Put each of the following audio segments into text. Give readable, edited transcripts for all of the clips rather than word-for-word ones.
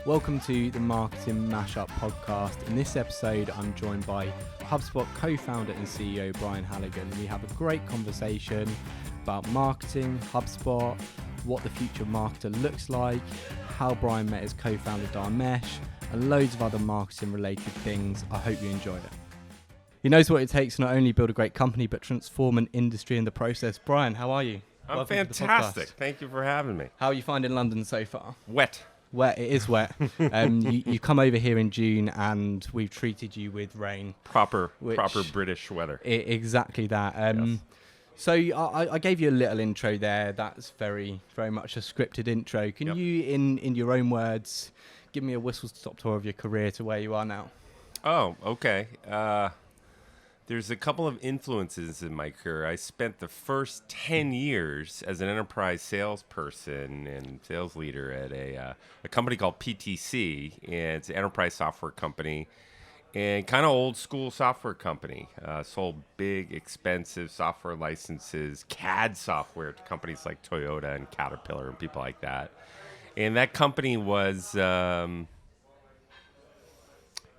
Welcome to the Marketing Mashup podcast. In this episode, I'm joined by HubSpot co-founder and CEO Brian Halligan. We have a great conversation about marketing, HubSpot, what the future marketer looks like, how Brian met his co-founder Dharmesh, and loads of other marketing related things. I hope you enjoy it. He knows what it takes to not only build a great company, but transform an industry in the process. Brian, how are you? I'm Welcome fantastic. Thank you for having me. How are you finding London so far? Wet. Wet, it is wet. You come over here in June and we've treated you with rain. Proper British weather. Exactly that. Yes. So I gave you a little intro there. That's very much a scripted intro. Can you, in your own words, give me a whistle-stop tour of your career to where you are now? Oh, okay. There's a couple of influences in my career. I spent the first 10 years as an enterprise salesperson and sales leader at a company called PTC. And it's an enterprise software company and kind of old school software company. Sold big, expensive software licenses, CAD software to companies like Toyota and Caterpillar and people like that. And that company was...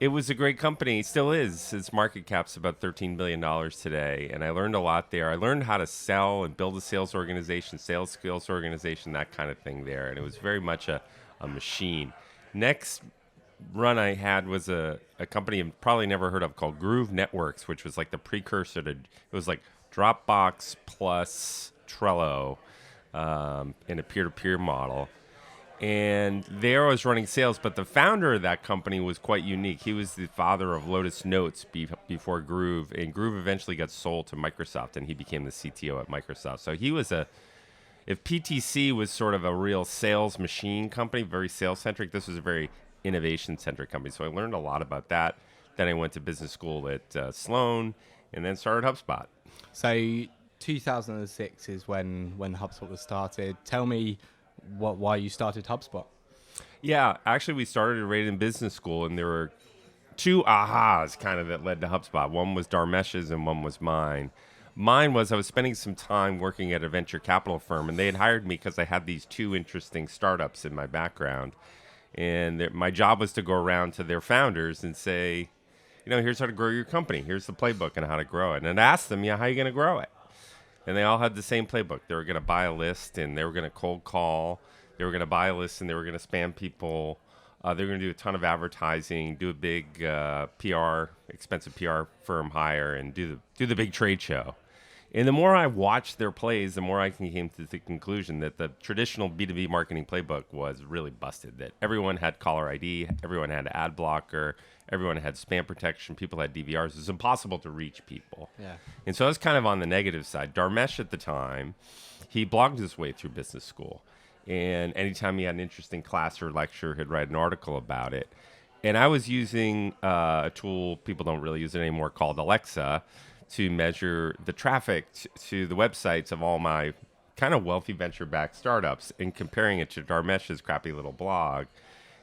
It was a great company. It still is. Its market cap's about $13 billion today. And I learned a lot there. I learned how to sell and build a sales organization, sales skills organization, that kind of thing there. And it was very much a machine. Next run I had was a company you've probably never heard of called Groove Networks, which was like the precursor to, it was like Dropbox plus Trello in a peer-to-peer model. And there I was running sales, but the founder of that company was quite unique. He was the father of Lotus Notes before Groove, and Groove eventually got sold to Microsoft, and he became the CTO at Microsoft. So he was if PTC was sort of a real sales machine company, very sales-centric, this was a very innovation-centric company. So I learned a lot about that. Then I went to business school at Sloan, and then started HubSpot. So 2006 is when HubSpot was started. Tell me why you started HubSpot. Yeah, actually we started right in business school, and there were two ahas kind of that led to HubSpot. One was Dharmesh's and one was mine. Mine was I was spending some time working at a venture capital firm, and they had hired me because I had these two interesting startups in my background. And my job was to go around to their founders and say, here's how to grow your company. Here's the playbook and how to grow it. And I asked them, how are you going to grow it? And they all had the same playbook. They were going to buy a list, and they were going to cold call. They were going to buy a list, and they were going to spam people. They were going to do a ton of advertising, do a big expensive PR firm hire, and do the big trade show. And the more I watched their plays, the more I came to the conclusion that the traditional B2B marketing playbook was really busted, that everyone had caller ID, everyone had ad blocker, everyone had spam protection, people had DVRs. It was impossible to reach people. Yeah. And so I was kind of on the negative side. Dharmesh at the time, he blogged his way through business school. And anytime he had an interesting class or lecture, he'd write an article about it. And I was using a tool, people don't really use it anymore, called Alexa, to measure the traffic to the websites of all my kind of wealthy venture-backed startups and comparing it to Dharmesh's crappy little blog.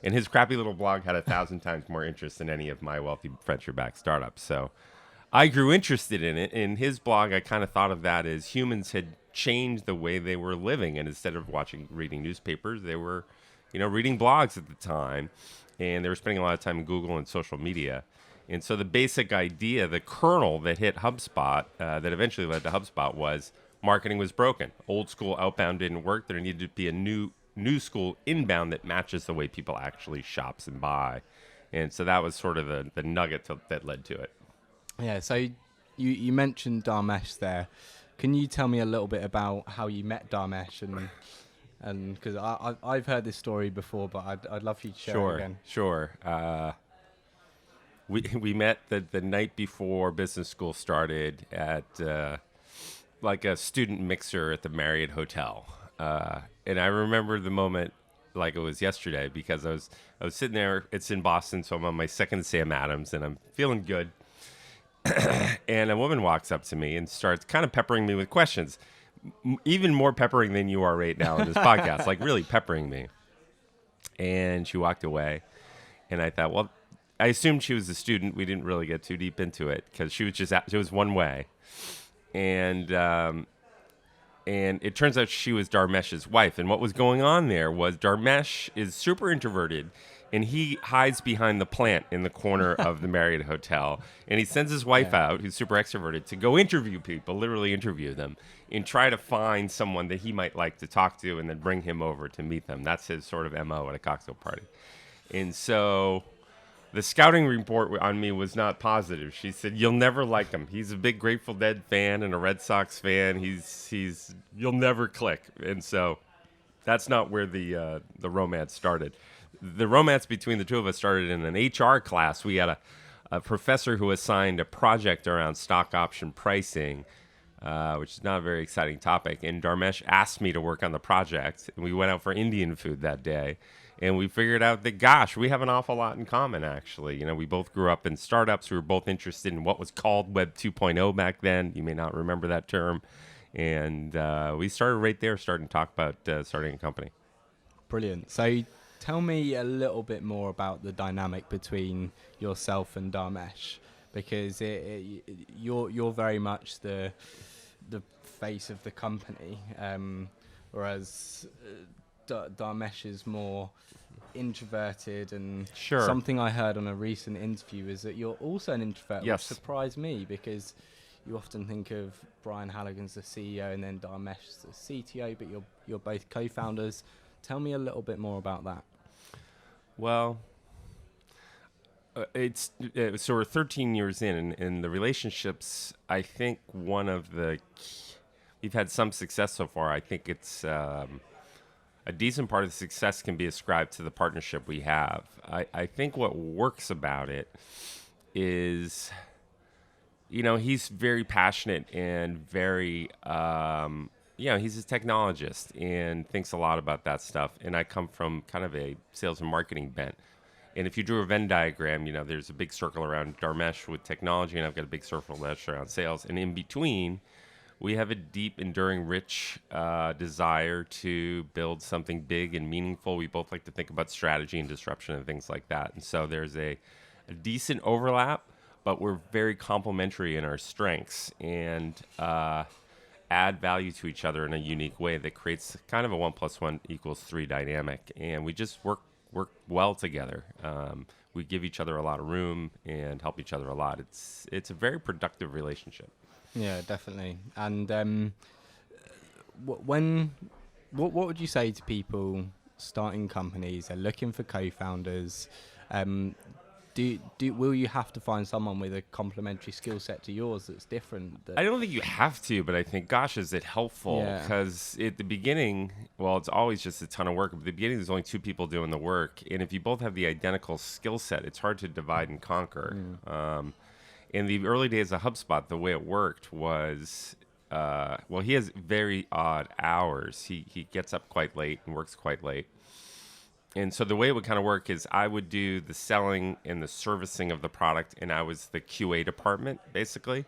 And his crappy little blog had 1,000 times more interest than any of my wealthy venture-backed startups. So I grew interested in it. In his blog, I kind of thought of that as humans had changed the way they were living. And instead of reading newspapers, they were, reading blogs at the time. And they were spending a lot of time in Google and social media. And so the basic idea, the kernel that hit HubSpot, that eventually led to HubSpot, was marketing was broken. Old school outbound didn't work. There needed to be a new school inbound that matches the way people actually shops and buy. And so that was sort of the nugget that led to it. Yeah, so you mentioned Dharmesh there. Can you tell me a little bit about how you met Dharmesh? And because I've heard this story before, but I'd love for you to share it again. Sure. We met the night before business school started at like a student mixer at the Marriott Hotel. And I remember the moment like it was yesterday because I was sitting there. It's in Boston, so I'm on my second Sam Adams, and I'm feeling good. And a woman walks up to me and starts kind of peppering me with questions, even more peppering than you are right now in this podcast, like really peppering me. And she walked away, and I thought, well, I assumed she was a student. We didn't really get too deep into it because she was one way. And it turns out she was Dharmesh's wife. And what was going on there was Dharmesh is super introverted. And he hides behind the plant in the corner of the Marriott Hotel. And he sends his wife out, who's super extroverted, to go interview people, literally interview them, and try to find someone that he might like to talk to and then bring him over to meet them. That's his sort of MO at a cocktail party. And so the scouting report on me was not positive. She said, "You'll never like him. He's a big Grateful Dead fan and a Red Sox fan. You'll never click." And so that's not where the romance started. The romance between the two of us started in an HR class. We had a professor who assigned a project around stock option pricing, which is not a very exciting topic. And Dharmesh asked me to work on the project. And we went out for Indian food that day. And we figured out that, gosh, we have an awful lot in common, actually. You know, we both grew up in startups. We were both interested in what was called Web 2.0 back then. You may not remember that term. And we started right there, starting to talk about starting a company. Brilliant. So tell me a little bit more about the dynamic between yourself and Dharmesh, because you're very much the face of the company, whereas Dharmesh is more introverted. And Sure. Something I heard on a recent interview is that you're also an introvert, Yes. which surprised me, because you often think of Brian Halligan as the CEO and then Dharmesh as the CTO, but you're both co-founders. Tell me a little bit more about that. Well, so we're 13 years in, and the relationships, I think we've had some success so far. I think it's a decent part of the success can be ascribed to the partnership we have. I think what works about it is, you know, he's very passionate and very, he's a technologist and thinks a lot about that stuff. And I come from kind of a sales and marketing bent. And if you drew a Venn diagram, you know, there's a big circle around Dharmesh with technology, and I've got a big circle around sales. And in between, we have a deep, enduring, rich desire to build something big and meaningful. We both like to think about strategy and disruption and things like that. And so there's a decent overlap, but we're very complementary in our strengths and add value to each other in a unique way that creates kind of a 1 + 1 = 3 dynamic. And we just work well together. We give each other a lot of room and help each other a lot. It's a very productive relationship. Yeah, definitely. And what would you say to people starting companies? They're looking for co-founders. Will you have to find someone with a complementary skill set to yours that's different? I don't think you have to, but I think, gosh, is it helpful? Because at the beginning, well, it's always just a ton of work. But at the beginning, there's only two people doing the work. And if you both have the identical skill set, it's hard to divide and conquer. In the early days of HubSpot, the way it worked was, he has very odd hours. He gets up quite late and works quite late. And so the way it would kind of work is I would do the selling and the servicing of the product, and I was the QA department, basically.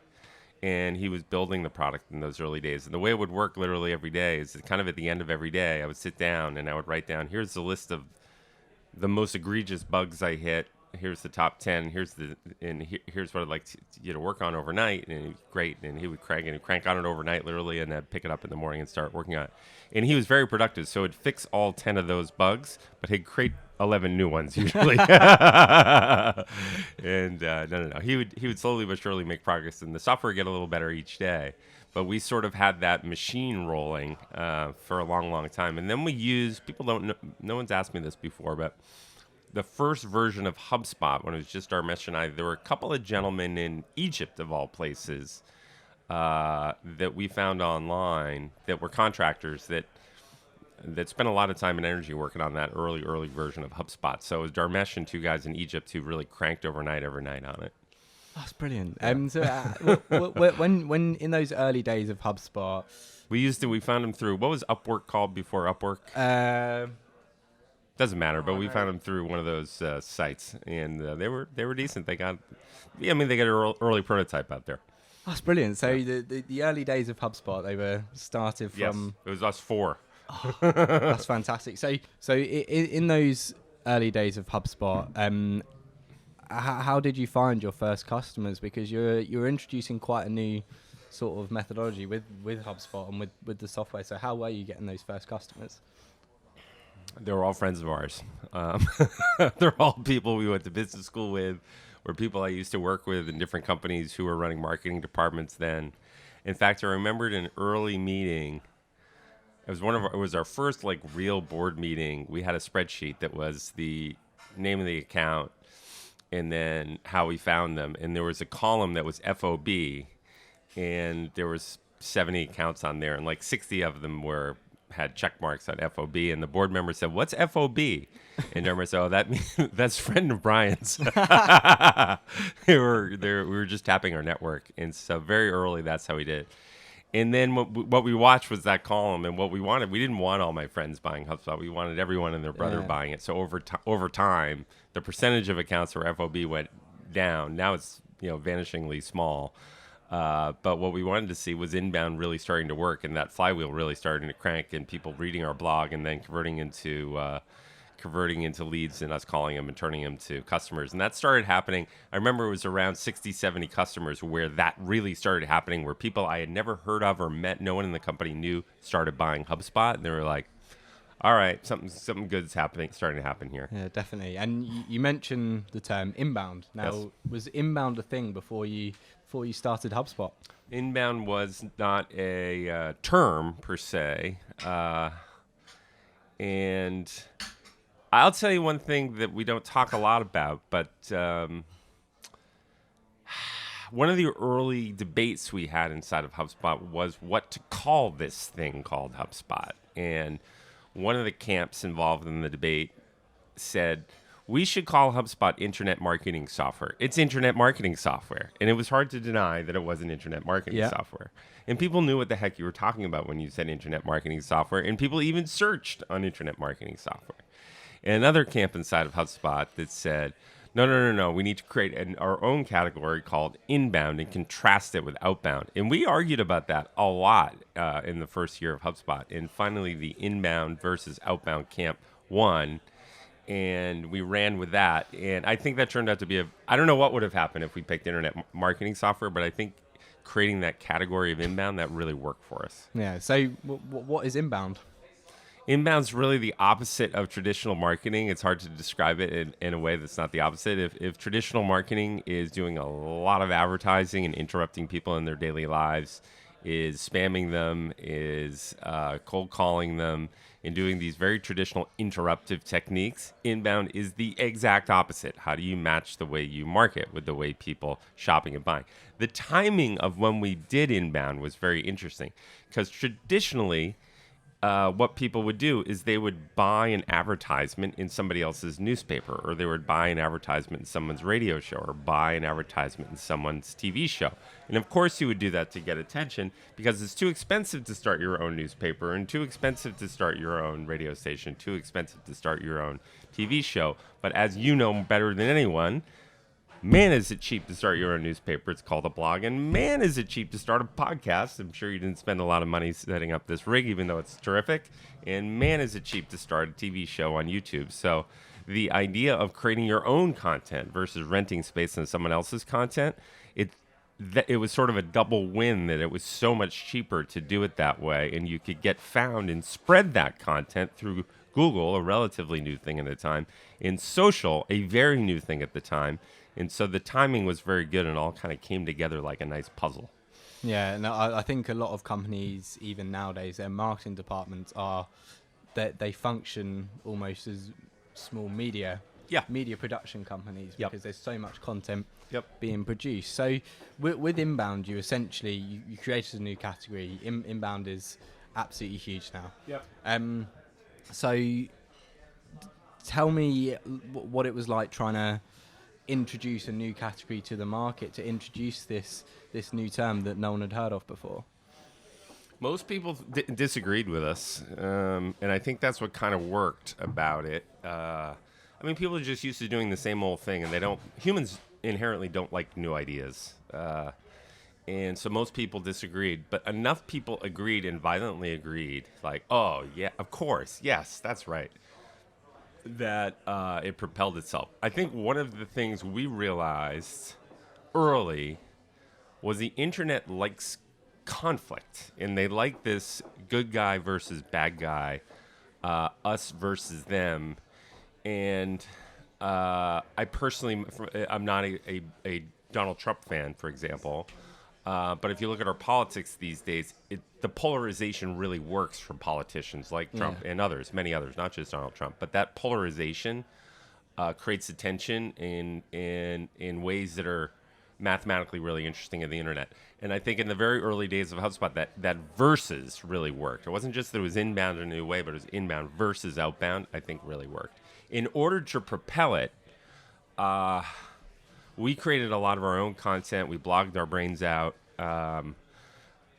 And he was building the product in those early days. And the way it would work literally every day is kind of at the end of every day, I would sit down and I would write down, here's the list of the most egregious bugs I hit. Here's the top 10. Here's what I'd like you to work on overnight. And great. And he would crank on it overnight, literally, and then pick it up in the morning and start working on it. And he was very productive. So he'd fix all 10 of those bugs, but he'd create 11 new ones usually. And no. He would slowly but surely make progress, and the software would get a little better each day. But we sort of had that machine rolling for a long, long time. And then we used, people don't know, no one's asked me this before, but the first version of HubSpot, when it was just Dharmesh and I, there were a couple of gentlemen in Egypt, of all places, that we found online that were contractors that spent a lot of time and energy working on that early version of HubSpot. So it was Dharmesh and two guys in Egypt who really cranked every night on it. That's brilliant. So when in those early days of HubSpot, we found them through, what was Upwork called before Upwork? Doesn't matter, but we found them through one of those sites, and they were decent. They got an early prototype out there. That's brilliant. So the early days of HubSpot, they were started from. Yes, it was us four. Oh, that's fantastic. So in those early days of HubSpot, how did you find your first customers? Because you're introducing quite a new sort of methodology with HubSpot and with the software. So how were you getting those first customers? They were all friends of ours. They're all people we went to business school with, or people I used to work with in different companies who were running marketing departments then. In fact, I remembered an early meeting. It was our first like real board meeting. We had a spreadsheet that was the name of the account and then how we found them. And there was a column that was FOB, and there was 70 accounts on there, and like 60 of them had check marks on FOB, and the board member said, "What's FOB?" And Dharmesh said, "Oh, that's friend of Brian's." we were just tapping our network, and so very early, that's how we did it. And then what we watched was that column, and what we wanted, we didn't want all my friends buying HubSpot. We wanted everyone and their brother buying it. So over time, the percentage of accounts where FOB went down. Now it's vanishingly small. But what we wanted to see was inbound really starting to work, and that flywheel really starting to crank, and people reading our blog and then converting into leads, and us calling them and turning them to customers. And that started happening. I remember it was around 60, 70 customers where that really started happening, where people I had never heard of or met, no one in the company knew, started buying HubSpot, and they were like, all right, something good's starting to happen here. Yeah, definitely. And you mentioned the term inbound. Now, Yes. Was inbound a thing before you started HubSpot? Inbound was not a term per se, and I'll tell you one thing that we don't talk a lot about, but one of the early debates we had inside of HubSpot was what to call this thing called HubSpot. And one of the camps involved in the debate said, we should call HubSpot internet marketing software. It's internet marketing software. And it was hard to deny that it wasn't internet marketing software. And people knew what the heck you were talking about when you said internet marketing software. And people even searched on internet marketing software. And another camp inside of HubSpot that said, no, we need to create our own category called inbound and contrast it with outbound. And we argued about that a lot in the first year of HubSpot. And finally, the inbound versus outbound camp won. And we ran with that. And I think that turned out to be I don't know what would have happened if we picked internet marketing software, but I think creating that category of inbound, that really worked for us. Yeah. So what is inbound? Inbound's really the opposite of traditional marketing. It's hard to describe it in a way that's not the opposite. If traditional marketing is doing a lot of advertising and interrupting people in their daily lives, is spamming them, is cold calling them, and doing these very traditional interruptive techniques, inbound is the exact opposite. How do you match the way you market with the way people shopping and buying? The timing of when we did inbound was very interesting, because traditionally, what people would do is they would buy an advertisement in somebody else's newspaper, or they would buy an advertisement in someone's radio show, or buy an advertisement in someone's TV show. And of course you would do that to get attention, because it's too expensive to start your own newspaper, and too expensive to start your own radio station, too expensive to start your own TV show. But as you know better than anyone, man, is it cheap to start your own newspaper. It's called a blog. And man, is it cheap to start a podcast. I'm sure you didn't spend a lot of money setting up this rig, even though it's terrific. And man, is it cheap to start a TV show on YouTube. So the idea of creating your own content versus renting space on someone else's content, it was sort of a double win, that it was so much cheaper to do it that way. And you could get found and spread that content through Google, a relatively new thing at the time, in social, a very new thing at the time. And so the timing was very good, and all kind of came together like a nice puzzle. Yeah, and I think a lot of companies, even nowadays, their marketing departments they function almost as small media production companies, because there's so much content being produced. So with inbound, you essentially you created a new category. Inbound is absolutely huge now. So tell me what it was like trying to introduce a new category to the market, to introduce this new term that no one had heard of before. Most people disagreed with us, and I think that's what kind of worked about it. People are just used to doing the same old thing, and humans inherently don't like new ideas. And so most people disagreed, but enough people agreed and violently agreed, like, oh, yeah, of course, yes, that's right, that it propelled itself. I think one of the things we realized early was the internet likes conflict, and they like this good guy versus bad guy us versus them. And I personally, I'm not a Donald Trump fan, for example. But if you look at our politics these days, the polarization really works for politicians like Trump and others, many others, not just Donald Trump. But that polarization creates attention in ways that are mathematically really interesting in the internet. And I think in the very early days of HubSpot, that versus really worked. It wasn't just that it was inbound in a new way, but it was inbound versus outbound, I think really worked. In order to propel it, we created a lot of our own content. We blogged our brains out.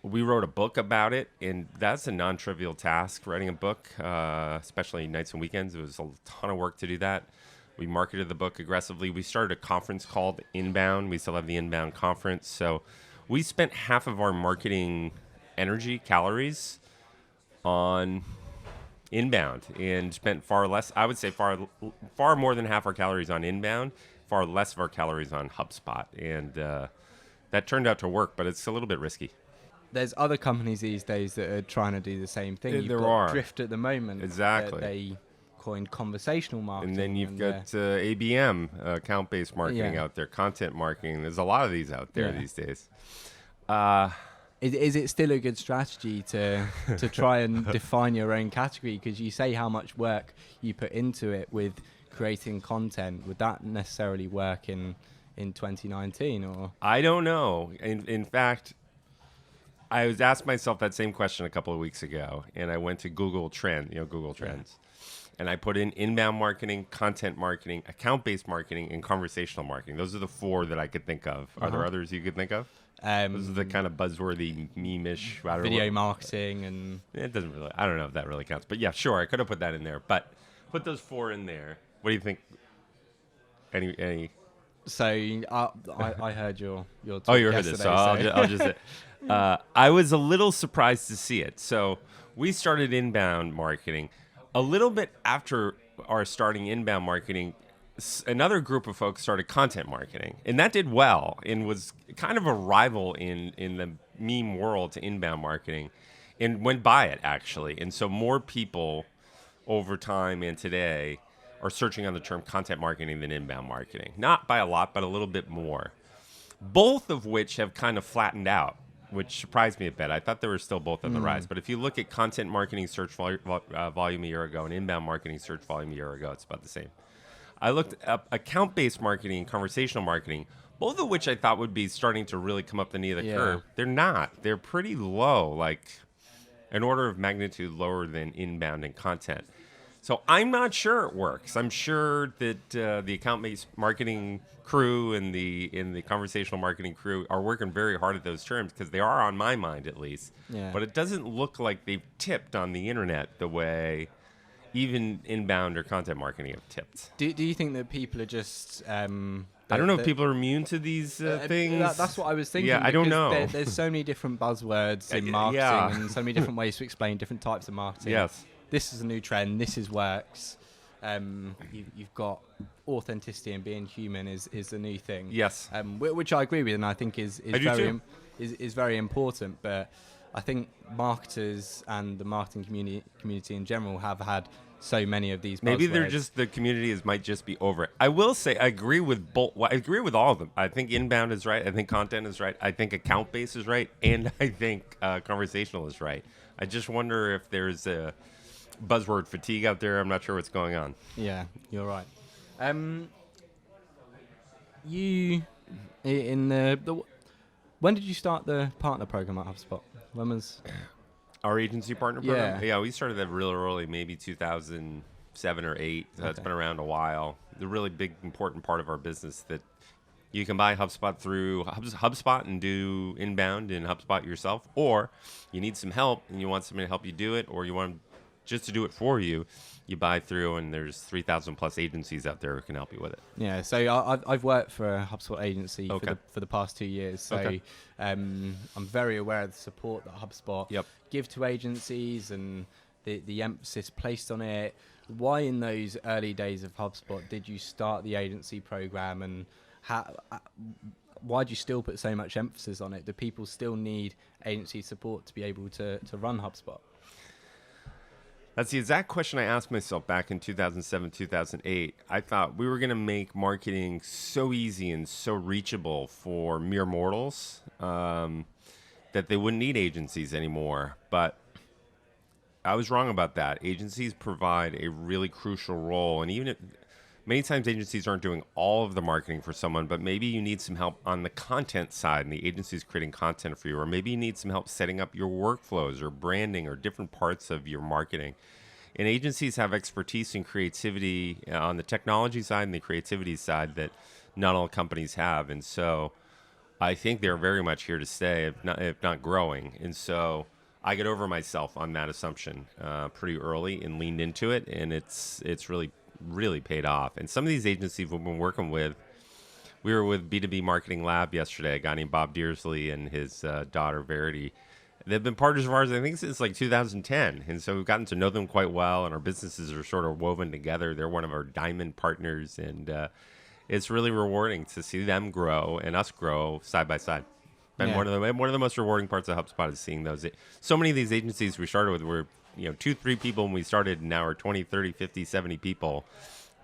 We wrote a book about it, and that's a non-trivial task, writing a book, especially nights and weekends. It was a ton of work to do that. We marketed the book aggressively. We started a conference called Inbound. We still have the Inbound conference. So we spent half of our marketing energy, calories, on inbound, and spent far less, I would say far more than half our calories on inbound, far less of our calories on HubSpot. And that turned out to work, but it's a little bit risky. There's other companies these days that are trying to do the same thing. You've There got are. Drift at the moment. Exactly. They coined conversational marketing. And then you've got ABM, account-based marketing Yeah. out there, content marketing. There's a lot of these out there Yeah. these days. Is it still a good strategy to try and define your own category? Because you say how much work you put into it with creating content. Would that necessarily work in 2019? Or I don't know. In fact, I was asked myself that same question a couple of weeks ago, and I went to Google Trends. And I put in inbound marketing, content marketing, account-based marketing, and conversational marketing. Those are the four that I could think of. Are there others you could think of? Those are the kind of buzzworthy, meme-ish. video marketing and... It doesn't really... I don't know if that really counts. But yeah, sure, I could have put that in there. But put those four in there. What do you think? Any... So I heard your talk Oh, you heard this. So I'll just I was a little surprised to see it. So we started inbound marketing. A little bit after our starting inbound marketing, another group of folks started content marketing, and that did well and was kind of a rival in the meme world to inbound marketing, and went by it actually. And so more people over time and today are searching on the term content marketing than inbound marketing. Not by a lot, but a little bit more. Both of which have kind of flattened out, which surprised me a bit. I thought they were still both on the rise. But if you look at content marketing search volume a year ago and inbound marketing search volume a year ago, it's about the same. I looked up account-based marketing and conversational marketing, both of which I thought would be starting to really come up the knee of the curve. They're not. They're pretty low, like an order of magnitude lower than inbound and content. So I'm not sure it works. I'm sure that the account-based marketing crew and the conversational marketing crew are working very hard at those terms, because they are on my mind at least. Yeah. But it doesn't look like they've tipped on the internet the way even inbound or content marketing have tipped. Do you think that people are just... I don't know if people are immune to these things. That's what I was thinking. Yeah, I don't know. There's so many different buzzwords in marketing and so many different ways to explain different types of marketing. Yes. This is a new trend. This works. You've got authenticity and being human is the new thing. Yes. Which I agree with, and I think is very important. But I think marketers and the marketing community in general have had so many of these buzzwords. Maybe the community might just be over it. I will say I agree with both. I agree with all of them. I think inbound is right. I think content is right. I think account based is right, and I think conversational is right. I just wonder if there's a buzzword fatigue out there. I'm not sure what's going on. Yeah, you're right. You in the when did you start the partner program at HubSpot? When was our agency partner program? Yeah, we started that really early, maybe 2007 or 8. So it's been around a while. The really big important part of our business that you can buy HubSpot through HubSpot and do inbound in HubSpot yourself, or you need some help and you want somebody to help you do it, or you want just to do it for you, you buy through, and there's 3,000 plus agencies out there who can help you with it. Yeah, so I've worked for a HubSpot agency for the past 2 years, so I'm very aware of the support that HubSpot give to agencies and the emphasis placed on it. Why in those early days of HubSpot did you start the agency program, and why do you still put so much emphasis on it? Do people still need agency support to be able to run HubSpot? That's the exact question I asked myself back in 2007, 2008. I thought we were going to make marketing so easy and so reachable for mere mortals that they wouldn't need agencies anymore. But I was wrong about that. Agencies provide a really crucial role. And even if many times agencies aren't doing all of the marketing for someone, but maybe you need some help on the content side and the agency's creating content for you, or maybe you need some help setting up your workflows or branding or different parts of your marketing. And agencies have expertise and creativity on the technology side and the creativity side that not all companies have. And so I think they're very much here to stay, if not growing. And so I got over myself on that assumption pretty early and leaned into it, and it's really paid off. And some of these agencies we've been working with, we were with B2B Marketing Lab yesterday, a guy named Bob Dearsley and his daughter Verity. They've been partners of ours, I think, since like 2010. And so we've gotten to know them quite well, and our businesses are sort of woven together. They're one of our diamond partners, and it's really rewarding to see them grow and us grow side by side. And one of the most rewarding parts of HubSpot is seeing those. So many of these agencies we started with were 2-3 people when we started, and now we're 20, 30, 50, 70 people.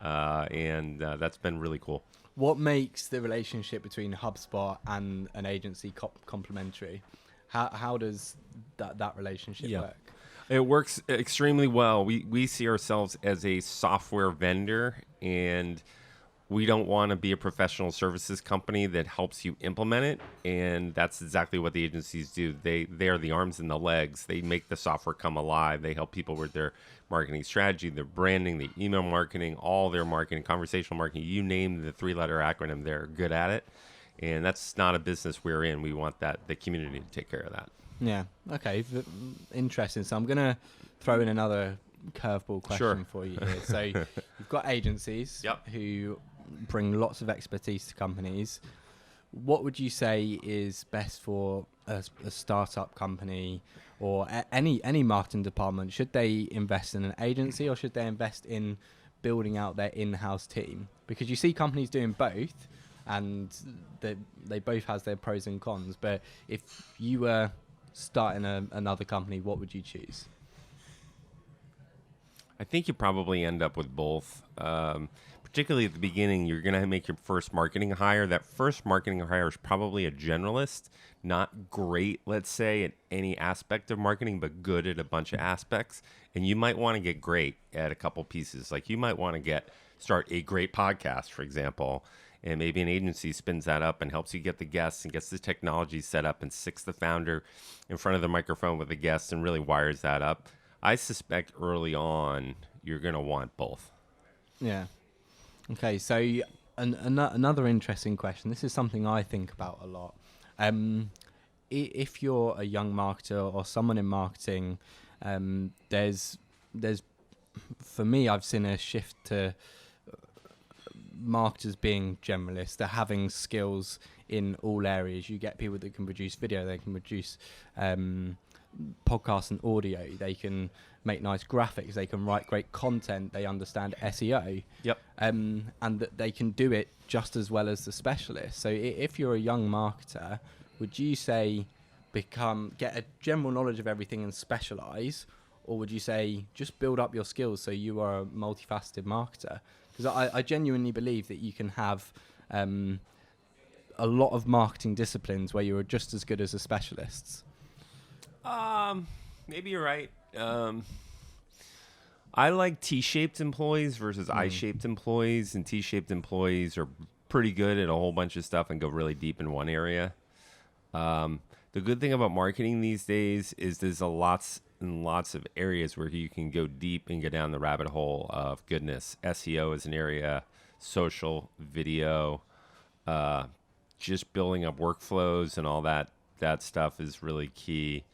And that's been really cool. What makes the relationship between HubSpot and an agency complementary? How does that relationship work? It works extremely well. We see ourselves as a software vendor, and we don't want to be a professional services company that helps you implement it. And that's exactly what the agencies do. They are the arms and the legs. They make the software come alive. They help people with their marketing strategy, their branding, the email marketing, all their marketing, conversational marketing. You name the 3-letter acronym, they're good at it. And that's not a business we're in. We want the community to take care of that. Yeah. Okay. Interesting. So I'm going to throw in another curveball question for you here. So you've got agencies who bring lots of expertise to companies. What would you say is best for a startup company or any marketing department? Should they invest in an agency, or should they invest in building out their in-house team? Because you see companies doing both, and they both has their pros and cons. But if you were starting another company, what would you choose? I think you probably end up with both. Particularly at the beginning, you're going to make your first marketing hire. That first marketing hire is probably a generalist, not great, let's say, at any aspect of marketing, but good at a bunch of aspects. And you might want to get great at a couple pieces. Like you might want to start a great podcast, for example, and maybe an agency spins that up and helps you get the guests and gets the technology set up and sits the founder in front of the microphone with the guests and really wires that up. I suspect early on you're going to want both. Yeah. Okay, so another interesting question. This is something I think about a lot. If you're a young marketer or someone in marketing, there's for me, I've seen a shift to marketers being generalists. They're having skills in all areas. You get people that can produce video, they can produce podcasts and audio, they can make nice graphics, they can write great content, they understand SEO. And that they can do it just as well as the specialist. So if you're a young marketer, would you say get a general knowledge of everything and specialize, or would you say just build up your skills so you are a multifaceted marketer? Because I genuinely believe that you can have a lot of marketing disciplines where you are just as good as the specialists. Maybe you're right. I like T-shaped employees versus I-shaped employees, and T-shaped employees are pretty good at a whole bunch of stuff and go really deep in one area. The good thing about marketing these days is there's lots and lots of areas where you can go deep and go down the rabbit hole of goodness. SEO is an area, social, video, just building up workflows and all that stuff is really key.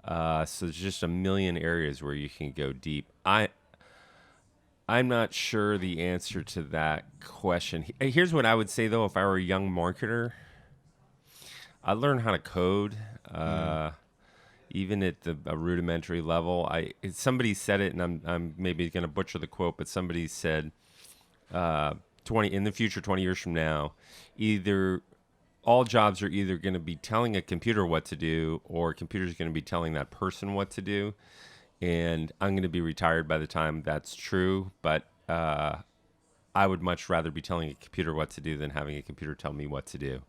So there's just a million areas where you can go deep. I'm not sure the answer to that question. Here's what I would say, though, if I were a young marketer. I'd learn how to code, even at a rudimentary level. Somebody said it, and I'm maybe going to butcher the quote, but somebody said, in the future, 20 years from now, all jobs are either going to be telling a computer what to do, or a computer is going to be telling that person what to do. and I'm going to be retired by the time that's true. But I would much rather be telling a computer what to do than having a computer tell me what to do.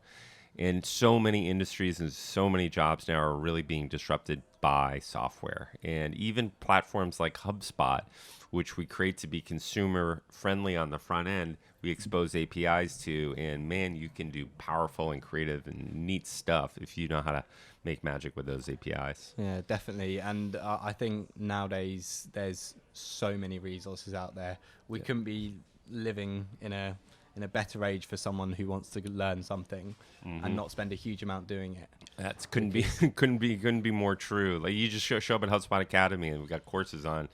And so many industries and so many jobs now are really being disrupted by software. And even platforms like HubSpot, which we create to be consumer friendly on the front end, we expose APIs to. And man, you can do powerful and creative and neat stuff if you know how to make magic with those APIs. Yeah, definitely. And I think nowadays there's so many resources out there. We couldn't be living in a better age for someone who wants to learn something and not spend a huge amount doing it. That couldn't be more true. Like, you just show up at HubSpot Academy, and we've got courses on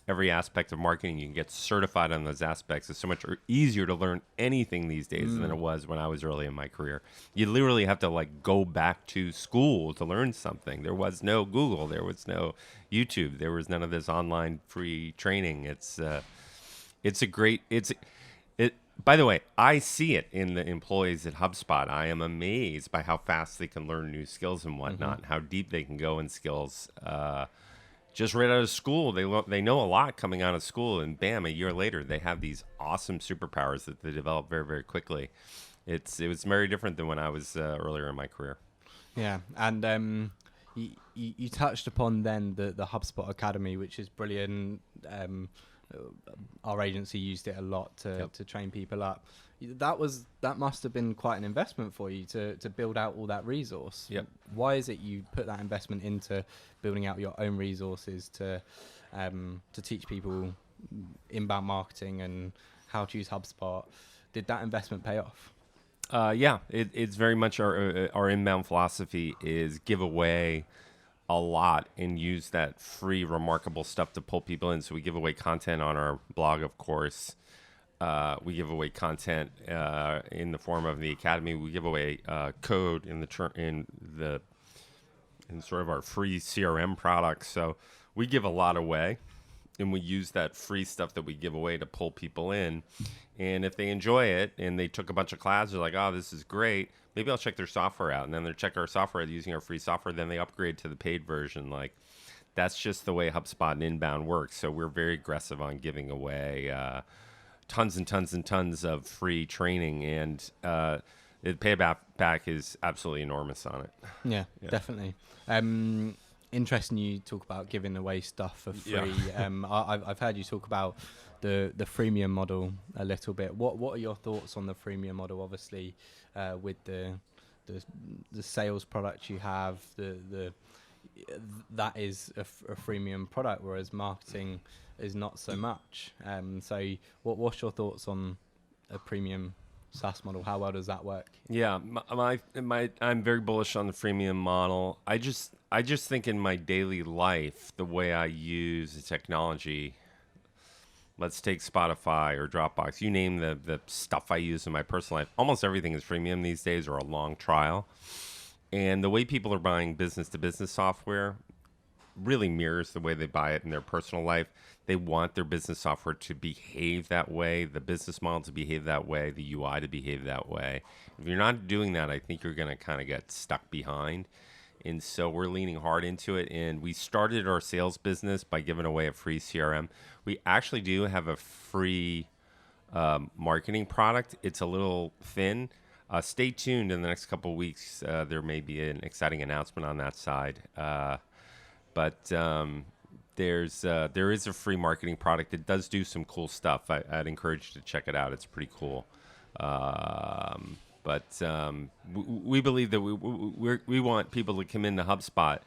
every aspect of marketing. You can get certified on those aspects. It's so much easier to learn anything these days than it was when I was early in my career. You literally have to like go back to school to learn something. There was no Google, there was no YouTube, there was none of this online free training. By the way, I see it in the employees at HubSpot. I am amazed by how fast they can learn new skills and whatnot, and how deep they can go in skills. Just right out of school, they know a lot coming out of school, and bam, a year later, they have these awesome superpowers that they develop very, very quickly. It was very different than when I was earlier in my career. Yeah, and you touched upon then the HubSpot Academy, which is brilliant. Our agency used it a lot to train people up. That must have been quite an investment for you to build out all that resource. Yep. Why is it you put that investment into building out your own resources to teach people inbound marketing and how to use HubSpot? Did that investment pay off? It's very much our inbound philosophy is give away a lot and use that free remarkable stuff to pull people in. So we give away content on our blog, of course. We give away content in the form of the academy. We give away code in sort of our free CRM products. So we give a lot away, and we use that free stuff that we give away to pull people in. And if they enjoy it and they took a bunch of classes, they're like, oh, this is great, maybe I'll check their software out. And then they check our software out using our free software. Then they upgrade to the paid version. Like, that's just the way HubSpot and inbound works. So we're very aggressive on giving away tons and tons and tons of free training. And the payback back is absolutely enormous on it. Yeah. Definitely. Interesting you talk about giving away stuff for free. I've heard you talk about the freemium model a little bit. What are your thoughts on the freemium model? Obviously, with the sales product you have, that is a freemium product, whereas marketing is not so much. So what's your thoughts on a premium SaaS model? How well does that work? Yeah, I'm very bullish on the freemium model. I just think in my daily life, the way I use the technology, let's take Spotify or Dropbox, you name the stuff I use in my personal life, almost everything is freemium these days or a long trial. And the way people are buying business-to-business software really mirrors the way they buy it in their personal life. They want their business software to behave that way, the business model to behave that way, the UI to behave that way. If you're not doing that, I think you're going to kind of get stuck behind. And so we're leaning hard into it. And we started our sales business by giving away a free CRM. We actually do have a free marketing product. It's a little thin. Stay tuned in the next couple of weeks. There may be an exciting announcement on that side. But there is a free marketing product. It does do some cool stuff. I'd encourage you to check it out. It's pretty cool. But we believe that we want people to come into HubSpot,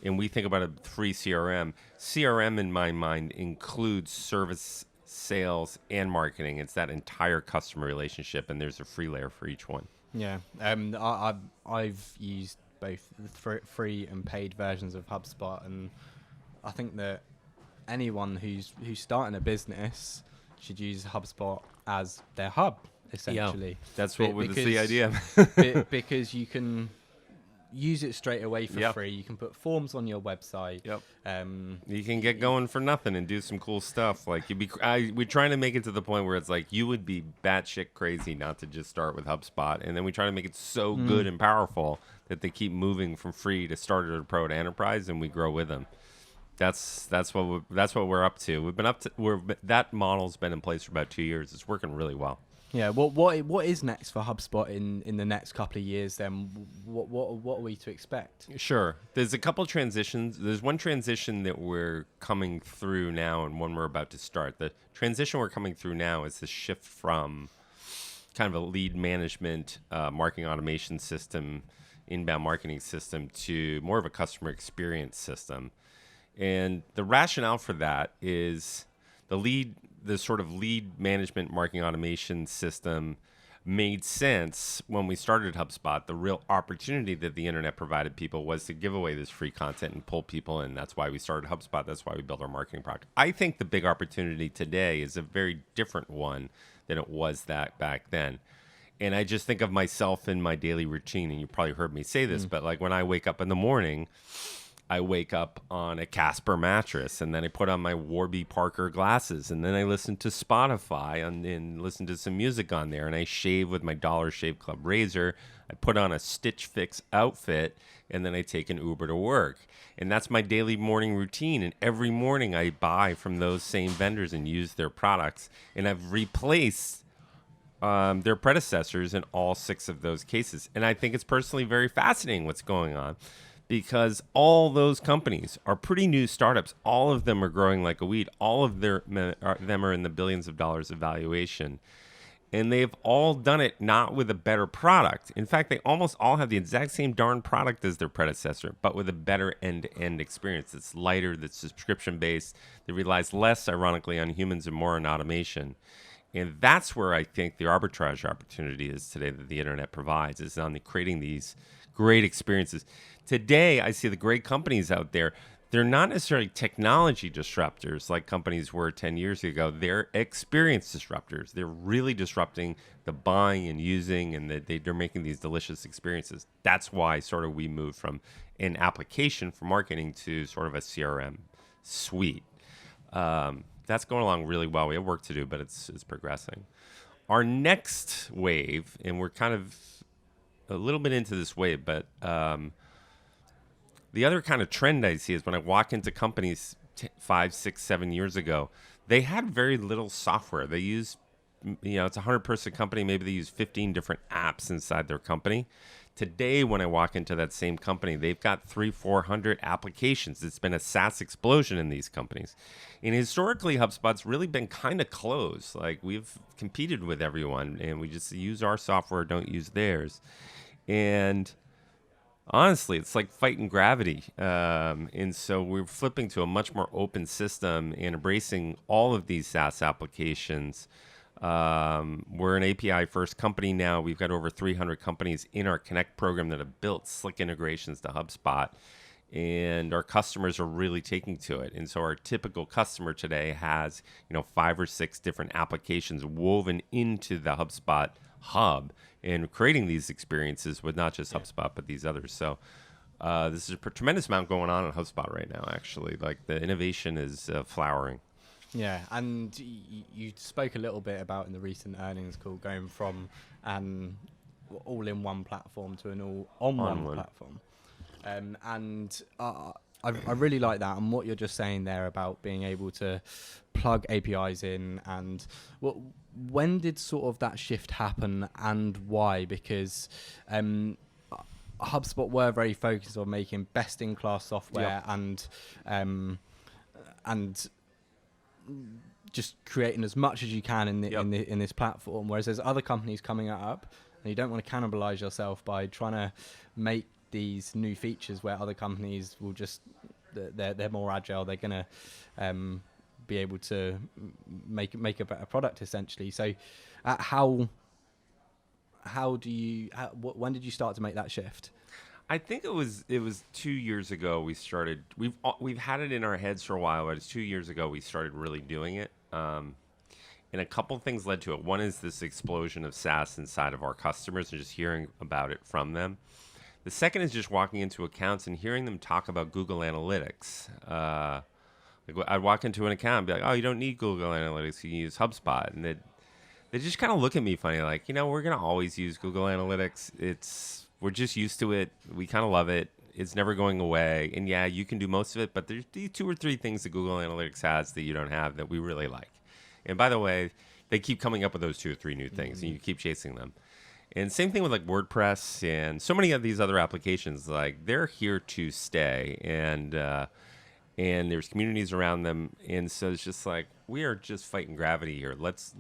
and we think about a free CRM. CRM, in my mind, includes service, sales, and marketing. It's that entire customer relationship, and there's a free layer for each one. Yeah, I've used both the free and paid versions of HubSpot, and I think that anyone who's starting a business should use HubSpot as their hub, essentially. Yeah, that's what was the idea. Because you can use it straight away for free. You can put forms on your website. You can get going for nothing and do some cool stuff. Like we're trying to make it to the point where it's like you would be batshit crazy not to just start with HubSpot, and then we try to make it so good and powerful that they keep moving from free to starter to pro to enterprise, and we grow with them. That's what we're up to. We've been up to that model's been in place for about 2 years. It's working really well. Yeah. What is next for HubSpot in the next couple of years? Then what are we to expect? Sure. There's a couple transitions. There's one transition that we're coming through now, and one we're about to start. The transition we're coming through now is the shift from kind of a lead management marketing automation system, inbound marketing system, to more of a customer experience system. And the rationale for that is the sort of lead management marketing automation system made sense when we started HubSpot. The real opportunity that the internet provided people was to give away this free content and pull people in. That's why we started HubSpot. That's why we built our marketing product. I think the big opportunity today is a very different one than it was that back then. And I just think of myself in my daily routine, and you probably heard me say this, but like when I wake up in the morning, I wake up on a Casper mattress, and then I put on my Warby Parker glasses, and then I listen to Spotify and listen to some music on there, and I shave with my Dollar Shave Club razor. I put on a Stitch Fix outfit, and then I take an Uber to work. And that's my daily morning routine, and every morning I buy from those same vendors and use their products, and I've replaced their predecessors in all 6 of those cases. And I think it's personally very fascinating what's going on, because all those companies are pretty new startups. All of them are growing like a weed. All of them are in the billions of dollars of valuation. And they've all done it not with a better product. In fact, they almost all have the exact same darn product as their predecessor, but with a better end-to-end experience. It's lighter, that's subscription-based. That relies less, ironically, on humans and more on automation. And that's where I think the arbitrage opportunity is today that the internet provides, is on creating these great experiences. Today, I see the great companies out there. They're not necessarily technology disruptors like companies were 10 years ago. They're experience disruptors. They're really disrupting the buying and using, and they're making these delicious experiences. That's why sort of we moved from an application for marketing to sort of a CRM suite. That's going along really well. We have work to do, but it's progressing. Our next wave, and we're kind of a little bit into this wave, but the other kind of trend I see is when I walk into companies 5, 6, 7 years ago, they had very little software. They use, it's a 100-person company. Maybe they use 15 different apps inside their company. Today, when I walk into that same company, they've got 300-400 applications. It's been a SaaS explosion in these companies. And historically, HubSpot's really been kind of closed. Like, we've competed with everyone, and we just use our software, don't use theirs. And honestly, it's like fighting gravity. And so we're flipping to a much more open system and embracing all of these SaaS applications. We're an API-first company now. We've got over 300 companies in our Connect program that have built slick integrations to HubSpot, and our customers are really taking to it. And so our typical customer today has, 5 or 6 different applications woven into the HubSpot hub and creating these experiences with not just HubSpot, but these others. So this is a tremendous amount going on at HubSpot right now, actually. Like, the innovation is flowering. Yeah, and you spoke a little bit about in the recent earnings call going from an all-in-one platform to an all-on-one platform. And I really like that, and what you're just saying there about being able to plug APIs in. And when did sort of that shift happen, and why? Because HubSpot were very focused on making best-in-class software, Yep. and just creating as much as you can in this platform, whereas there's other companies coming up, and you don't want to cannibalize yourself by trying to make these new features where other companies will just they're more agile. They're gonna be able to make a better product, essentially. So when did you start to make that shift? I think it was 2 years ago we started. We've had it in our heads for a while, but it's 2 years ago we started really doing it. And a couple things led to it. One is this explosion of SaaS inside of our customers and just hearing about it from them. The second is just walking into accounts and hearing them talk about Google Analytics. I'd walk into an account and be like, "Oh, you don't need Google Analytics. You can use HubSpot." And they just kind of look at me funny, like, we're going to always use Google Analytics. We're just used to it. We kind of love it. It's never going away. And yeah, you can do most of it, but there's these 2 or 3 things that Google Analytics has that you don't have that we really like. And by the way, they keep coming up with those 2 or 3 new things, and you keep chasing them. And same thing with like WordPress and so many of these other applications. Like, they're here to stay, and there's communities around them. And so it's just like, we are just fighting gravity here.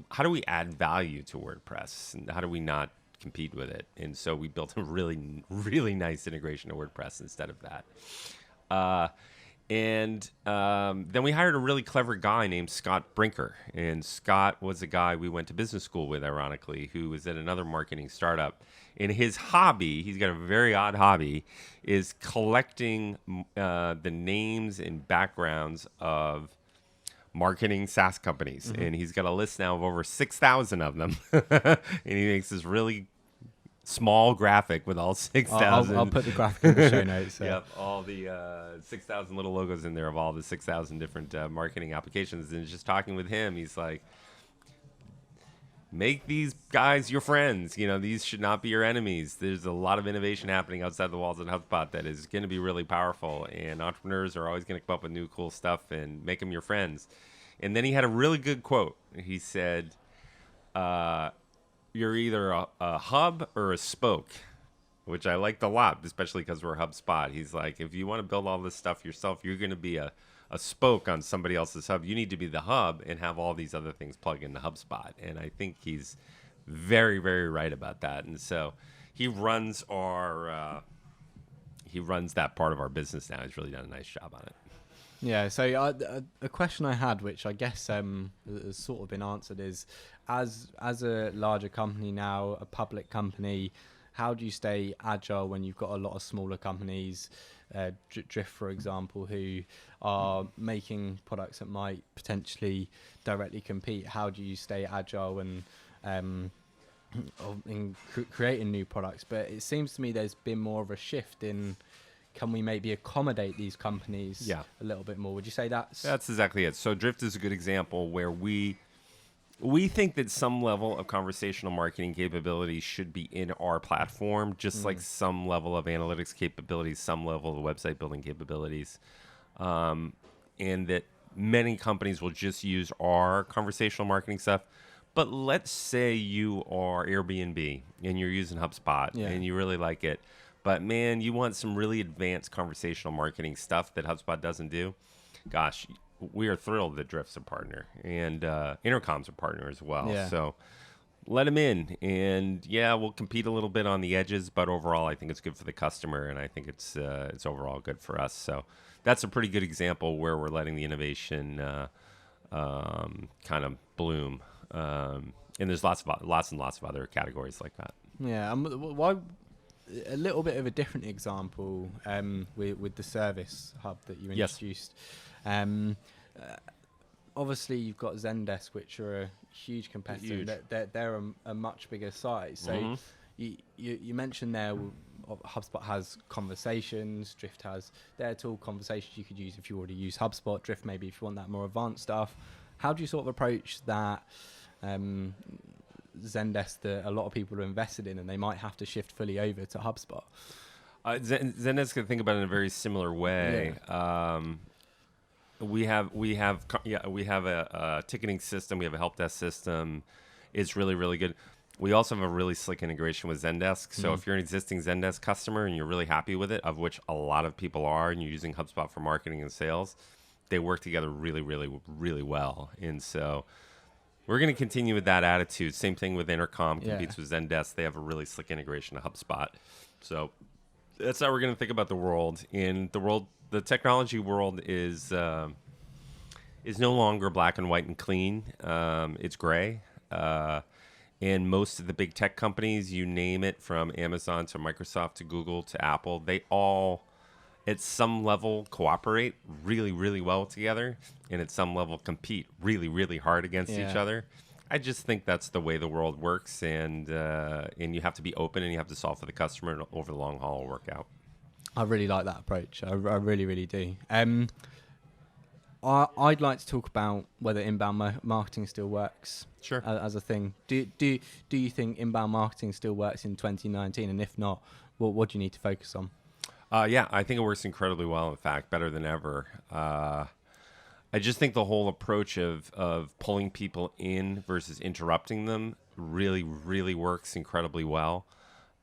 How do we add value to WordPress, and how do we not compete with it? And so we built a really, really nice integration to WordPress instead of that. Then we hired a really clever guy named Scott Brinker. And Scott was a guy we went to business school with, ironically, who was at another marketing startup. And his hobby, he's got a very odd hobby, is collecting the names and backgrounds of marketing SaaS companies. And he's got a list now of over 6,000 of them. And he makes this really small graphic with all 6,000. I'll put the graphic in the show notes. So. Yep, all the 6,000 little logos in there of all the 6,000 different marketing applications. And just talking with him, he's like, make these guys your friends. These should not be your enemies. There's a lot of innovation happening outside the walls of HubSpot that is going to be really powerful. And entrepreneurs are always going to come up with new cool stuff, and make them your friends. And then he had a really good quote. He said, you're either a hub or a spoke, which I liked a lot, especially because we're HubSpot. He's like, if you want to build all this stuff yourself, you're going to be a spoke on somebody else's hub. You need to be the hub and have all these other things plug into HubSpot. And I think he's very, very right about that. And so he runs that part of our business now. He's really done a nice job on it. Yeah, so a question I had, which I guess has sort of been answered, is as a larger company now, a public company, how do you stay agile when you've got a lot of smaller companies, Drift, for example, who are making products that might potentially directly compete? How do you stay agile and in creating new products? But it seems to me there's been more of a shift in, can we maybe accommodate these companies a little bit more? Would you say that's exactly it? So Drift is a good example where we think that some level of conversational marketing capabilities should be in our platform, just like some level of analytics capabilities, some level of website building capabilities, and that many companies will just use our conversational marketing stuff. But let's say you are Airbnb and you're using HubSpot and you really like it. But man, you want some really advanced conversational marketing stuff that HubSpot doesn't do. Gosh, we are thrilled that Drift's a partner, and Intercom's a partner as well. Yeah. So let them in, and we'll compete a little bit on the edges, but overall, I think it's good for the customer, and I think it's overall good for us. So that's a pretty good example where we're letting the innovation kind of bloom. And there's lots and lots of other categories like that. Yeah. Why? A little bit of a different example with the service hub that you introduced. Obviously, you've got Zendesk, which are a huge competitor. They're a much bigger size. So you mentioned there, HubSpot has conversations. Drift has their tool conversations you could use if you already use HubSpot. Drift maybe if you want that more advanced stuff. How do you sort of approach that? Zendesk that a lot of people are invested in, and they might have to shift fully over to HubSpot. Zendesk can think about it in a very similar way. We have a ticketing system. We have a help desk system. It's really, really good. We also have a really slick integration with Zendesk. So if you're an existing Zendesk customer and you're really happy with it, of which a lot of people are, and you're using HubSpot for marketing and sales, they work together really, really, really well. And so we're going to continue with that attitude. Same thing with Intercom competes with Zendesk. They have a really slick integration to HubSpot. So that's how we're going to think about the world. In the world, the technology world is no longer black and white and clean. It's gray. And most of the big tech companies, you name it, from Amazon to Microsoft to Google to Apple, they all, at some level, cooperate really, really well together, and at some level compete really, really hard against each other. I just think that's the way the world works, and you have to be open, and you have to solve for the customer, and over the long haul, it'll work out. I really like that approach. I really, really do. I'd like to talk about whether inbound marketing still works as a thing. Do you think inbound marketing still works in 2019? And if not, what do you need to focus on? Yeah, I think it works incredibly well. In fact, better than ever. I just think the whole approach of pulling people in versus interrupting them really, really works incredibly well.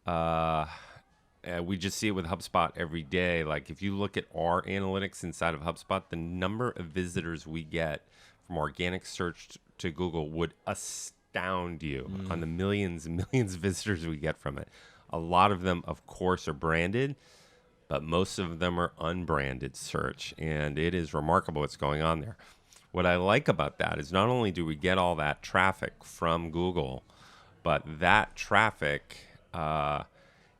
We just see it with HubSpot every day. Like if you look at our analytics inside of HubSpot, the number of visitors we get from organic search to Google would astound you on the millions and millions of visitors we get from it. A lot of them, of course, are branded, but most of them are unbranded search, and it is remarkable what's going on there. What I like about that is not only do we get all that traffic from Google, but that traffic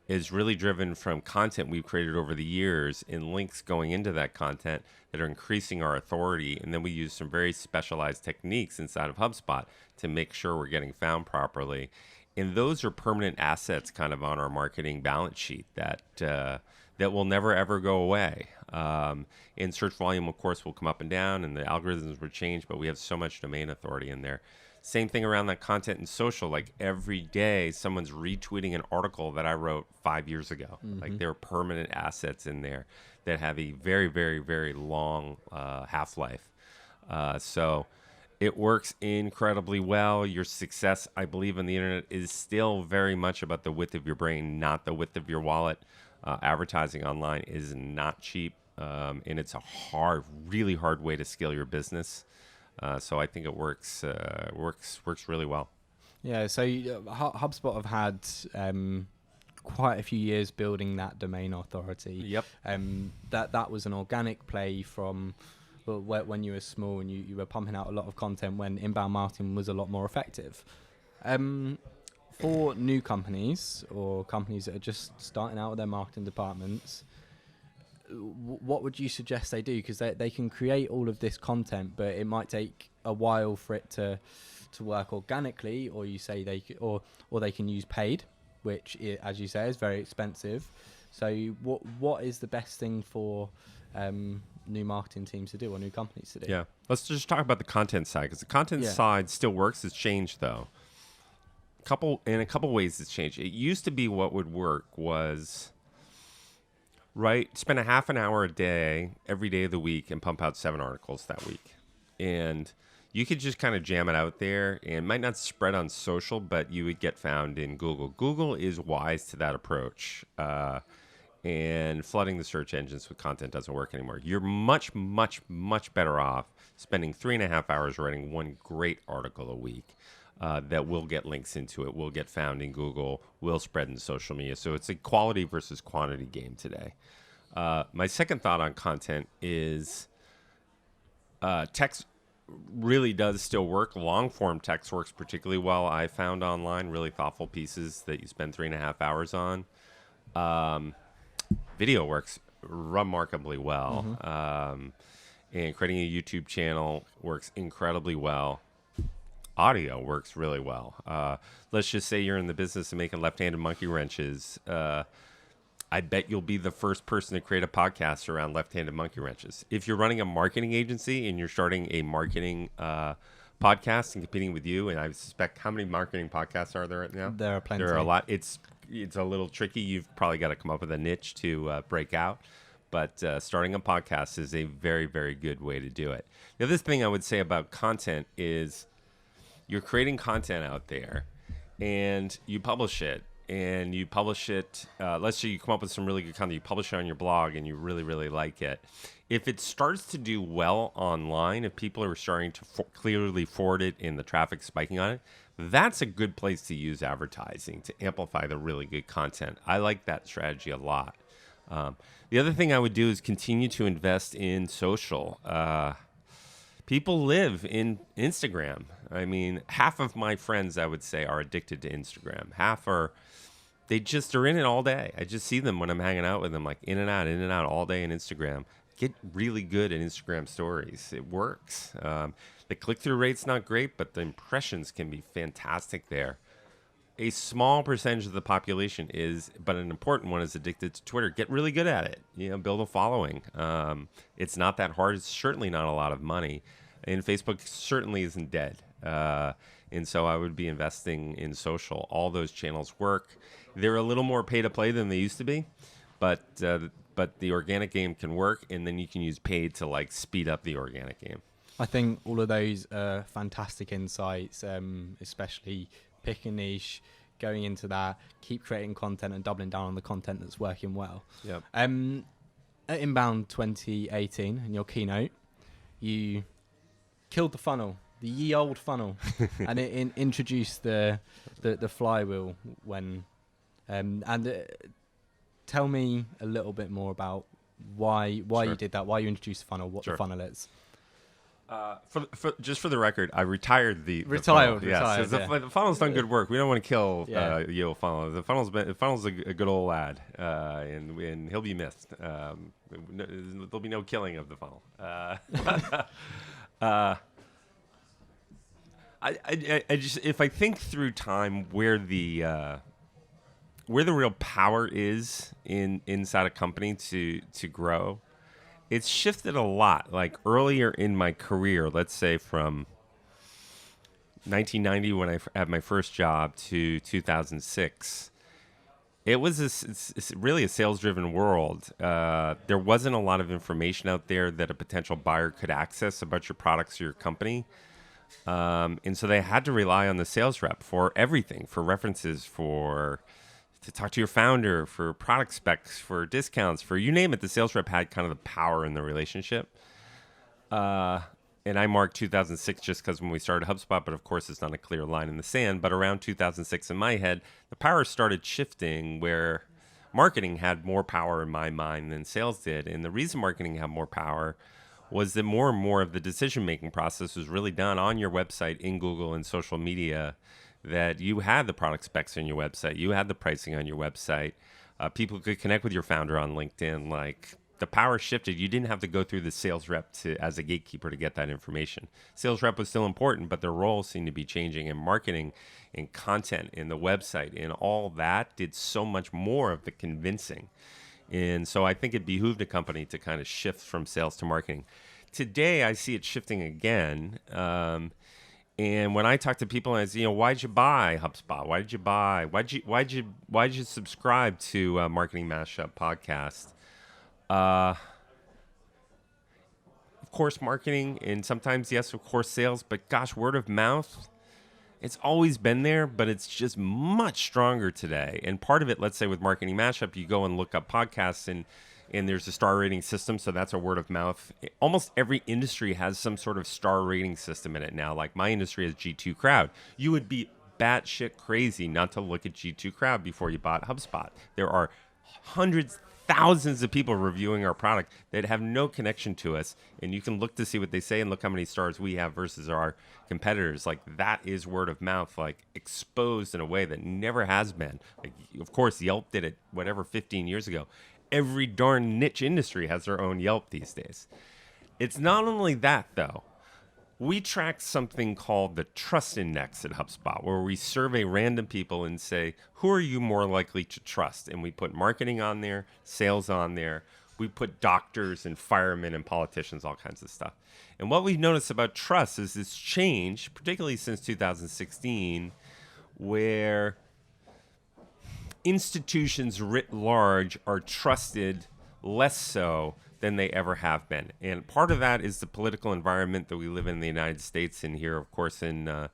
is really driven from content we've created over the years and links going into that content that are increasing our authority. And then we use some very specialized techniques inside of HubSpot to make sure we're getting found properly. And those are permanent assets kind of on our marketing balance sheet that will never, ever go away. And search volume, of course, will come up and down and the algorithms will change, but we have so much domain authority in there. Same thing around that content and social. Like every day, someone's retweeting an article that I wrote 5 years ago. Like there are permanent assets in there that have a very, very, very long half-life. So it works incredibly well. Your success, I believe, on the internet is still very much about the width of your brain, not the width of your wallet. Advertising online is not cheap, and it's a really hard way to scale your business. So I think it works really well. Yeah, so HubSpot have had quite a few years building that domain authority. Yep. That was an organic play from when you were small and you were pumping out a lot of content when inbound marketing was a lot more effective. For new companies or companies that are just starting out with their marketing departments, what would you suggest they do? Because they can create all of this content, but it might take a while for it to work organically, or you say or they can use paid, which as you say is very expensive. So what is the best thing for new marketing teams to do or new companies to do? Yeah, let's just talk about the content side, because the content side still works. It's changed though. In a couple ways it's changed. It used to be what would work was spend a half an hour a day every day of the week and pump out 7 articles that week. And you could just kind of jam it out there, and it might not spread on social, but you would get found in Google. Google is wise to that approach. And flooding the search engines with content doesn't work anymore. You're much, much, much better off spending 3.5 hours writing one great article a week that will get links into it, will get found in Google, will spread in social media. So it's a quality versus quantity game today. My second thought on content is text really does still work. Long-form text works particularly well, I found online, really thoughtful pieces that you spend 3.5 hours on. Video works remarkably well. And creating a YouTube channel works incredibly well. Audio works really well. Let's just say you're in the business of making left-handed monkey wrenches. I bet you'll be the first person to create a podcast around left-handed monkey wrenches. If you're running a marketing agency and you're starting a marketing podcast and competing with you, and I suspect, how many marketing podcasts are there right now? There are plenty. There are a lot. It's a little tricky. You've probably got to come up with a niche to break out. But starting a podcast is a very, very good way to do it. The other thing I would say about content is you're creating content out there and you publish it. And you publish it, let's say you come up with some really good content, you publish it on your blog and you really, really like it. If it starts to do well online, if people are starting to clearly forward it and the traffic spiking on it, that's a good place to use advertising to amplify the really good content. I like that strategy a lot. The other thing I would do is continue to invest in social. People live in Instagram. I mean, half of my friends, I would say, are addicted to Instagram. Half are... They just are in it all day. I just see them when I'm hanging out with them, like in and out all day on Instagram. Get really good at Instagram stories. It works. The click-through rate's not great, but the impressions can be fantastic there. A small percentage of the population is, but an important one, is addicted to Twitter. Get really good at it. Build a following. It's not that hard. It's certainly not a lot of money. And Facebook certainly isn't dead. And so I would be investing in social. All those channels work. They're a little more pay to play than they used to be, but but the organic game can work, and then you can use paid to like speed up the organic game. I think all of those are fantastic insights, especially pick a niche, going into that, keep creating content and doubling down on the content that's working well. Yep. At Inbound 2018, in your keynote, you killed the funnel, the ye old funnel, and it introduced the flywheel when, tell me a little bit more about why Sure. you did that, why you introduced the funnel, what Sure. the funnel is. Just for the record, I retired the Retired, funnel. Yes, retired, the funnel's done good work. We don't want to kill Yeah. Yo funnel. The funnel's a good old lad, and he'll be missed. There'll be no killing of the funnel. I just, if I think through time where the real power is inside a company to grow, it's shifted a lot. Like earlier in my career, let's say from 1990 when I had my first job to 2006, it was it's really a sales-driven world. There wasn't a lot of information out there that a potential buyer could access about your products or your company. And so they had to rely on the sales rep for everything, for references, to talk to your founder, for product specs, for discounts, for you name it. The sales rep had kind of the power in the relationship. And I marked 2006 just because when we started HubSpot, but of course it's not a clear line in the sand. But around 2006 in my head, the power started shifting where marketing had more power in my mind than sales did. And the reason marketing had more power was that more and more of the decision-making process was really done on your website, in Google and social media, that you had the product specs on your website, you had the pricing on your website, people could connect with your founder on LinkedIn. Like, the power shifted. You didn't have to go through the sales rep as a gatekeeper to get that information. Sales rep was still important, but their roles seemed to be changing, and marketing and content and the website and all that did so much more of the convincing. And so I think it behooved a company to kind of shift from sales to marketing. Today, I see it shifting again. And when I talk to people, I say, why'd you buy HubSpot? Why'd you subscribe to Marketing Mashup podcast? Of course, marketing, and sometimes, yes, of course, sales, but gosh, word of mouth, it's always been there, but it's just much stronger today. And part of it, let's say with Marketing Mashup, you go and look up podcasts and there's a star rating system, so that's a word of mouth. Almost every industry has some sort of star rating system in it now. Like my industry has G2 Crowd. You would be batshit crazy not to look at G2 Crowd before you bought HubSpot. There are hundreds, thousands of people reviewing our product that have no connection to us, and you can look to see what they say and look how many stars we have versus our competitors. Like, that is word of mouth, like, exposed in a way that never has been. Like, of course, Yelp did it 15 years ago. Every darn niche industry has their own Yelp these days. It's not only that, though. We track something called the Trust Index at HubSpot, where we survey random people and say, who are you more likely to trust? And we put marketing on there, sales on there. We put doctors and firemen and politicians, all kinds of stuff. And what we've noticed about trust is this change, particularly since 2016, where institutions writ large are trusted less so than they ever have been. And part of that is the political environment that we live in the United States, and here, of course, in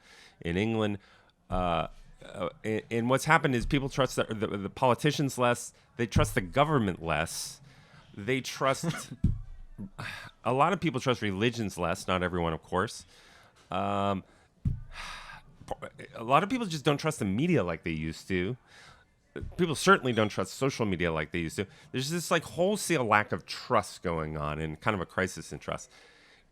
England. And what's happened is people trust the politicians less. They trust the government less. They trust... a lot of people trust religions less. Not everyone, of course. A lot of people just don't trust the media like they used to. People certainly don't trust social media like they used to. There's this like wholesale lack of trust going on, and kind of a crisis in trust.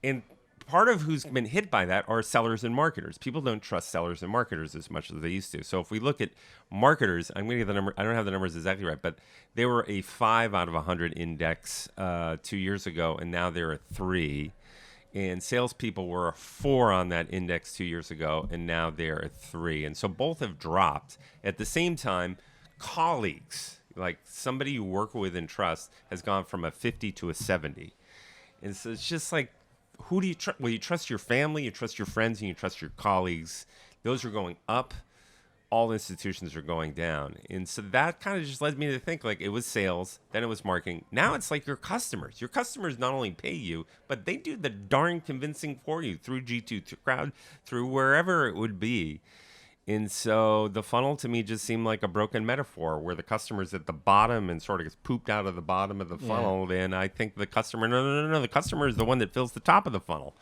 And part of who's been hit by that are sellers and marketers. People don't trust sellers and marketers as much as they used to. So if we look at marketers, I'm going to get the number. I don't have the numbers exactly right, but they were a 5 out of 100 index 2 years ago, and now they're a 3. And salespeople were a 4 on that index 2 years ago, and now they're a 3. And so both have dropped. At the same time, colleagues, like somebody you work with and trust, has gone from a 50 to a 70. And so it's just like, who do you trust? Well, you trust your family, you trust your friends, and you trust your colleagues. Those are going up. all institutions are going down. And so that kind of just led me to think like it was sales, then it was marketing. Now it's like your customers. Your customers not only pay you, but they do the darn convincing for you through G2, through Crowd, through wherever it would be. And so the funnel to me just seemed like a broken metaphor where the customer's at the bottom and sort of gets pooped out of the bottom of the funnel. And I think the customer, no, the customer is the one that fills the top of the funnel.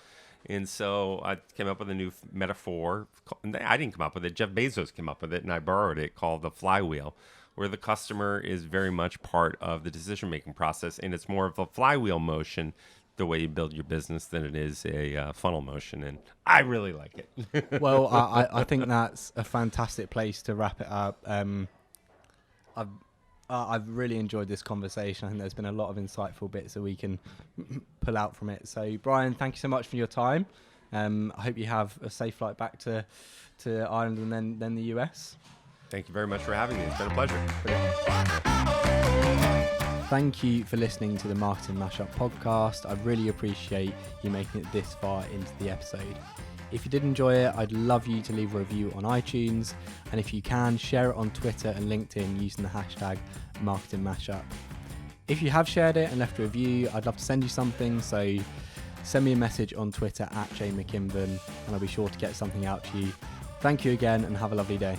And so I came up with a new metaphor. I didn't come up with it. Jeff Bezos came up with it, and I borrowed it, called the flywheel, where the customer is very much part of the decision-making process. And it's more of a flywheel motion, the way you build your business, than it is a funnel motion. And I really like it. Well, I think that's a fantastic place to wrap it up. I've really enjoyed this conversation. I think there's been a lot of insightful bits that we can pull out from it. So, Brian, thank you so much for your time. I hope you have a safe flight back to Ireland and then the US. Thank you very much for having me. It's been a pleasure. Thank you for listening to the Marketing Mashup podcast. I really appreciate you making it this far into the episode. If you did enjoy it, I'd love you to leave a review on iTunes. And if you can, share it on Twitter and LinkedIn using the hashtag #MarketingMashup. If you have shared it and left a review, I'd love to send you something. So send me a message on Twitter @JMcKinven and I'll be sure to get something out to you. Thank you again and have a lovely day.